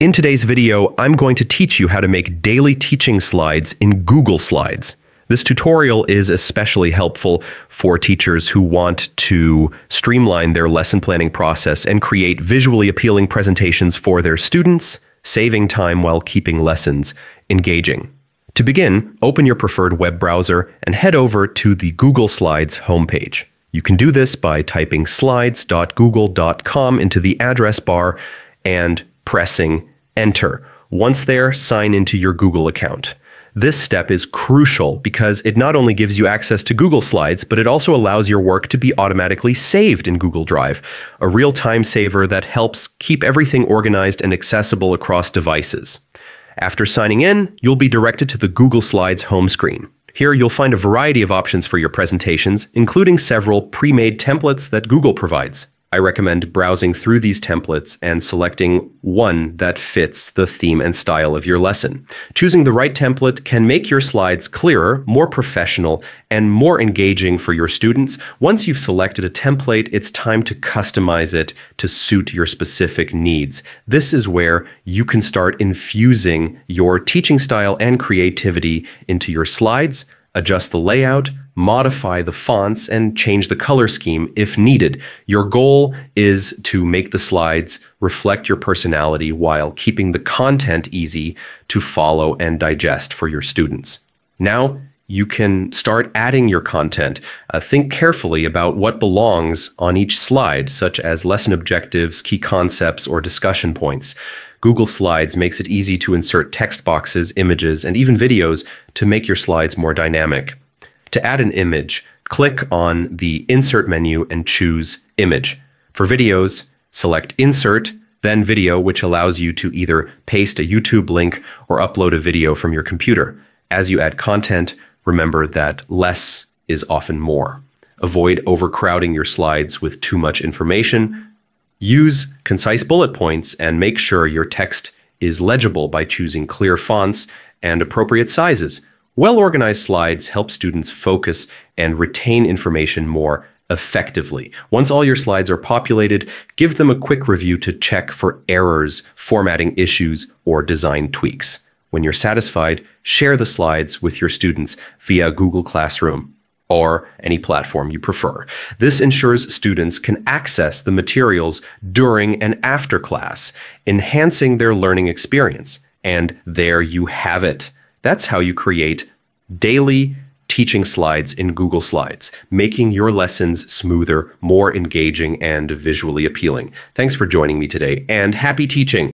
In today's video, I'm going to teach you how to make daily teaching slides in Google Slides. This tutorial is especially helpful for teachers who want to streamline their lesson planning process and create visually appealing presentations for their students, saving time while keeping lessons engaging. To begin, open your preferred web browser and head over to the Google Slides homepage. You can do this by typing slides.google.com into the address bar and pressing Enter. Once there, sign into your Google account. This step is crucial because it not only gives you access to Google Slides, but it also allows your work to be automatically saved in Google Drive, a real time saver that helps keep everything organized and accessible across devices. After signing in, you'll be directed to the Google Slides home screen. Here you'll find a variety of options for your presentations, including several pre-made templates that Google provides. I recommend browsing through these templates and selecting one that fits the theme and style of your lesson. Choosing the right template can make your slides clearer, more professional, and more engaging for your students. Once you've selected a template, it's time to customize it to suit your specific needs. This is where you can start infusing your teaching style and creativity into your slides, adjust the layout, modify the fonts, and change the color scheme if needed. Your goal is to make the slides reflect your personality while keeping the content easy to follow and digest for your students. Now, you can start adding your content. Think carefully about what belongs on each slide, such as lesson objectives, key concepts, or discussion points. Google Slides makes it easy to insert text boxes, images, and even videos to make your slides more dynamic. To add an image, click on the Insert menu and choose Image. For videos, select Insert, then Video, which allows you to either paste a YouTube link or upload a video from your computer. As you add content, remember that less is often more. Avoid overcrowding your slides with too much information. Use concise bullet points and make sure your text is legible by choosing clear fonts and appropriate sizes. Well-organized slides help students focus and retain information more effectively. Once all your slides are populated, give them a quick review to check for errors, formatting issues, or design tweaks. When you're satisfied, share the slides with your students via Google Classroom or any platform you prefer. This ensures students can access the materials during and after class, enhancing their learning experience. And there you have it. That's how you create daily teaching slides in Google Slides, making your lessons smoother, more engaging, and visually appealing. Thanks for joining me today, and happy teaching!